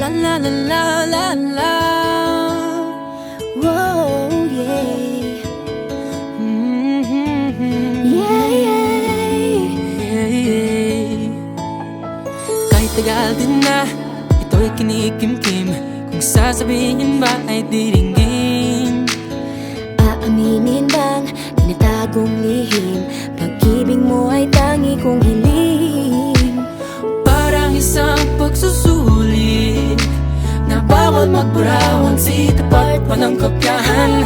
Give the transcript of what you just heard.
la la la la la. Whoa, yeah. Yeah, yeah. Kahit tagal din na ito'y kinikimkim, kung sasabihin ba ay diringgin. Aaminin bang tinatagong lihim, pag-ibig mo ay tangi kong hiling. Parang isang pagsusulit na bawal magbura, once itapat pa ng kopyahan.